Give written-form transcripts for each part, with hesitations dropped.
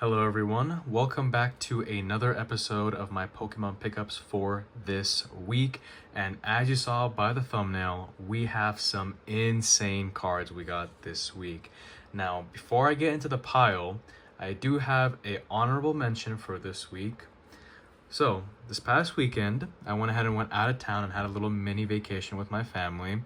Hello everyone, welcome back to another episode of my Pokemon pickups for this week. And as you saw by the thumbnail, we have some insane cards we got this week. Now, before I get into the pile, I do have a honorable mention for this week. So, this past weekend, I went ahead and went out of town and had a little mini vacation with my family.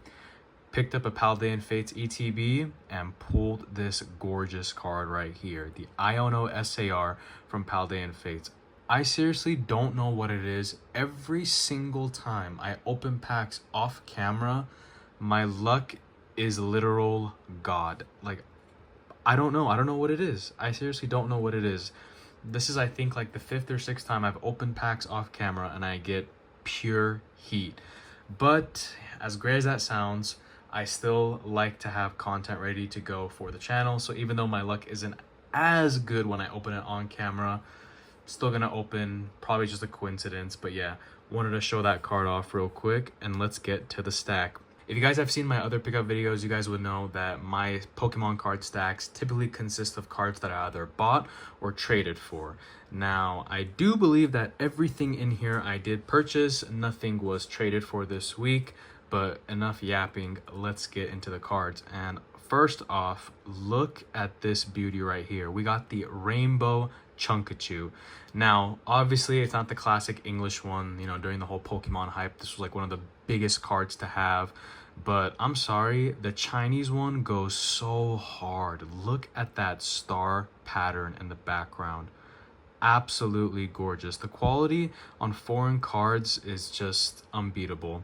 Picked up a Paldean Fates ETB and pulled this gorgeous card right here, the Iono SAR from Paldean Fates. I seriously don't know what it is. Every single time I open packs off camera, my luck is literal God. Like, I don't know what it is. I seriously don't know what it is. This is, I think, like the 5th or 6th time I've opened packs off camera and I get pure heat. But as great as that sounds, I still like to have content ready to go for the channel. So even though my luck isn't as good when I open it on camera, still gonna open, probably just a coincidence. But yeah, wanted to show that card off real quick and let's get to the stack. If you guys have seen my other pickup videos, you guys would know that my Pokemon card stacks typically consist of cards that I either bought or traded for. Now, I do believe that everything in here I did purchase, nothing was traded for this week. But enough yapping, let's get into the cards. And first off, look at this beauty right here. We got the Rainbow Chunkachu. Now, obviously, it's not the classic English one. You know, during the whole Pokemon hype, this was like one of the biggest cards to have. But I'm sorry, the Chinese one goes so hard. Look at that star pattern in the background. Absolutely gorgeous. The quality on foreign cards is just unbeatable.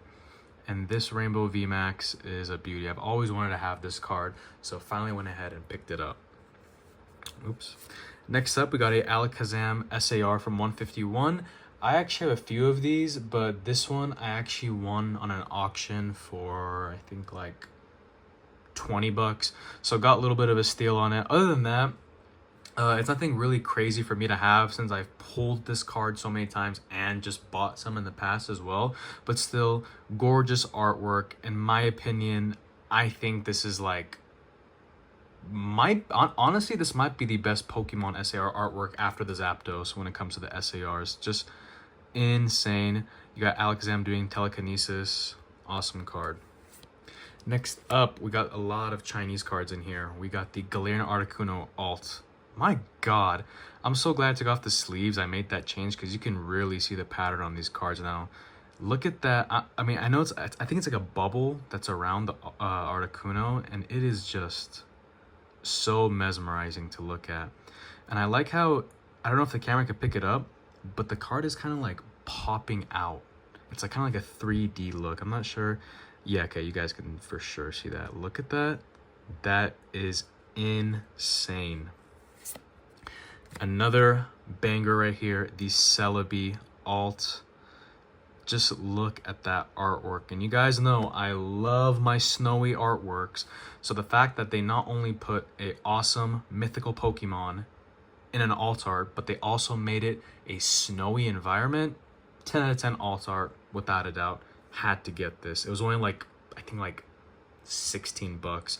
And this Rainbow VMAX is a beauty. I've always wanted to have this card, so finally went ahead and picked it up. Oops. Next up, we got a Alakazam SAR from 151. I actually have a few of these, but this one I actually won on an auction for, I think, like 20 bucks. So got a little bit of a steal on it. Other than that, it's nothing really crazy for me to have since I've pulled this card so many times and just bought some in the past as well. But still, gorgeous artwork. In my opinion, I think this is like honestly, this might be the best Pokemon SAR artwork after the Zapdos when it comes to the SARs. Just insane. You got Alakazam doing telekinesis. Awesome card. Next up, we got a lot of Chinese cards in here. We got the Galarian Articuno alt. My God, I'm so glad I took off the sleeves. I made that change because you can really see the pattern on these cards now. Look at that. I mean, I know I think it's like a bubble that's around the Articuno, and it is just so mesmerizing to look at. And I like how, I don't know if the camera could pick it up, but the card is kind of like popping out. It's like kind of like a 3D look. I'm not sure. Yeah, okay, you guys can for sure see that. Look at that. That is insane. Another banger right here, the Celebi alt. Just look at that artwork. And you guys know I love my snowy artworks. So the fact that they not only put a awesome mythical Pokemon in an alt art, but they also made it a snowy environment, 10 out of 10 alt art, without a doubt. Had to get this. It was only like, I think like 16 bucks.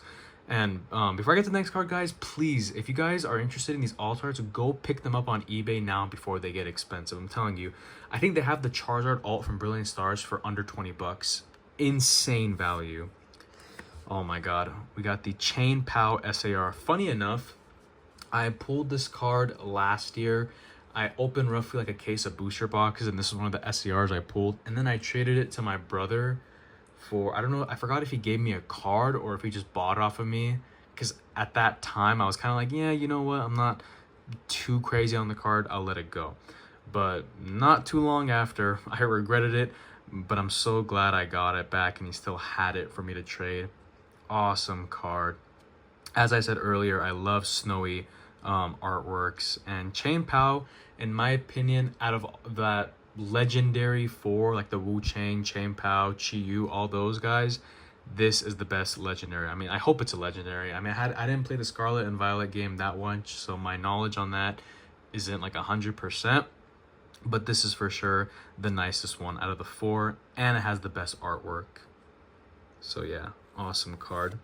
And before I get to the next card, guys, please, if you guys are interested in these alt arts, go pick them up on eBay now before they get expensive. I'm telling you, I think they have the Charizard alt from Brilliant Stars for under 20 bucks. Insane value. Oh my God. We got the Chain Pow SAR. Funny enough, I pulled this card last year. I opened roughly like a case of booster boxes, and this is one of the SARs I pulled. And then I traded it to my brother for, I don't know, I forgot if he gave me a card or if he just bought it off of me. Because at that time, I was kind of like, yeah, you know what? I'm not too crazy on the card. I'll let it go. But not too long after, I regretted it. But I'm so glad I got it back and he still had it for me to trade. Awesome card. As I said earlier, I love snowy artworks. And Chain Pow, in my opinion, out of that legendary four, like the Wu Chang, Chain Pow, Chi Yu, all those guys, this is the best legendary. I mean, I hope it's a legendary. I mean, I didn't play the Scarlet and Violet game that much, so my knowledge on that isn't like 100%. But this is for sure the nicest one out of the four, and it has the best artwork. So yeah, awesome card.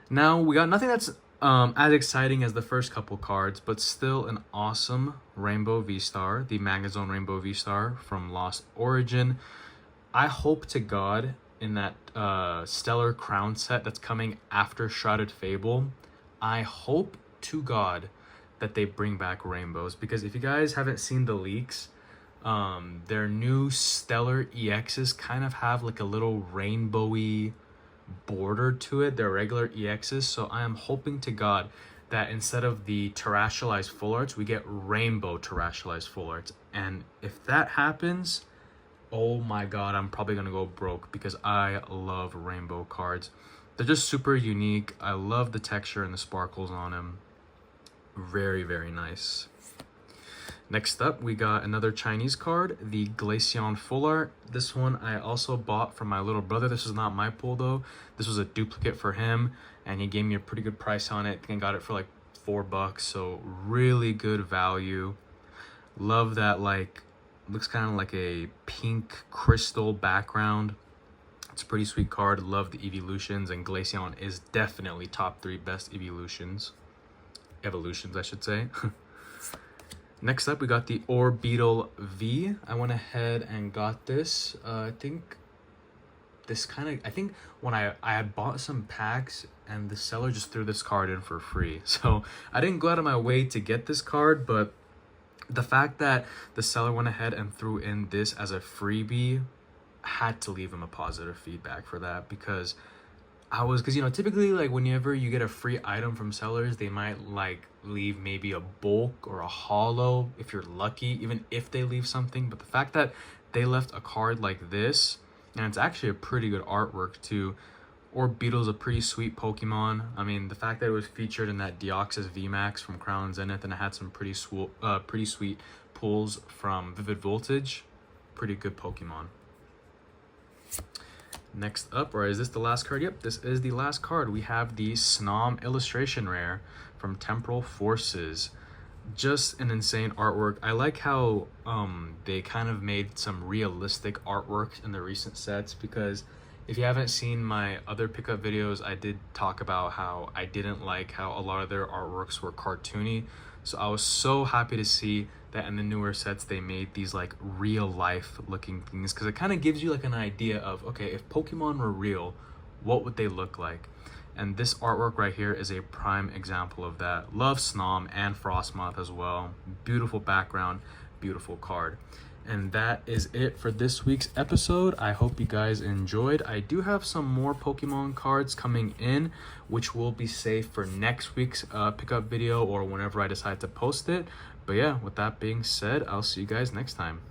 Now we got nothing that's as exciting as the first couple cards, but still an awesome Rainbow V-Star, the Magnezone Rainbow V-Star from Lost Origin. I hope to God in that Stellar Crown set that's coming after Shrouded Fable, I hope to God that they bring back rainbows, because if you guys haven't seen the leaks, their new Stellar EXs kind of have like a little rainbowy border to it, their regular EXs. So I am hoping to God that instead of the terrestrialized full arts, we get rainbow terrestrialized full arts. And if that happens, oh my God, I'm probably gonna go broke, because I love rainbow cards. They're just super unique. I love the texture and the sparkles on them. Very, very nice. Next up, we got another Chinese card, the Glaceon Full Art. This one I also bought from my little brother. This is not my pull though. This was a duplicate for him, and he gave me a pretty good price on it. I think I got it for like $4, so really good value. Love that, like, looks kind of like a pink crystal background. It's a pretty sweet card. Love the evolutions, and Glaceon is definitely top 3 best evolutions, I should say. Next up, we got the Orbeetle V. I went ahead and got this. I think when I had bought some packs, and the seller just threw this card in for free. So I didn't go out of my way to get this card, but the fact that the seller went ahead and threw in this as a freebie, had to leave him a positive feedback for that, because you know, typically, like, whenever you get a free item from sellers, they might like leave maybe a bulk or a holo if you're lucky, even if they leave something. But the fact that they left a card like this, and it's actually a pretty good artwork too. Orbeetle's a pretty sweet Pokemon. I mean, the fact that it was featured in that Deoxys VMAX from Crown Zenith, and it had some pretty sweet pulls from Vivid Voltage, pretty good Pokemon. Next up, or is this the last card? Yep, this is the last card. We have the Snom illustration rare from Temporal Forces. Just an insane artwork. I like how they kind of made some realistic artwork in the recent sets, because if you haven't seen my other pickup videos, I did talk about how I didn't like how a lot of their artworks were cartoony. So I was so happy to see that in the newer sets they made these like real life looking things, because it kind of gives you like an idea of, okay, if Pokemon were real, what would they look like? And this artwork right here is a prime example of that. Love Snom and Frostmoth as well. Beautiful background, beautiful card. And that is it for this week's episode. I hope you guys enjoyed. I do have some more Pokemon cards coming in, which will be saved for next week's pickup video, or whenever I decide to post it. But yeah, with that being said, I'll see you guys next time.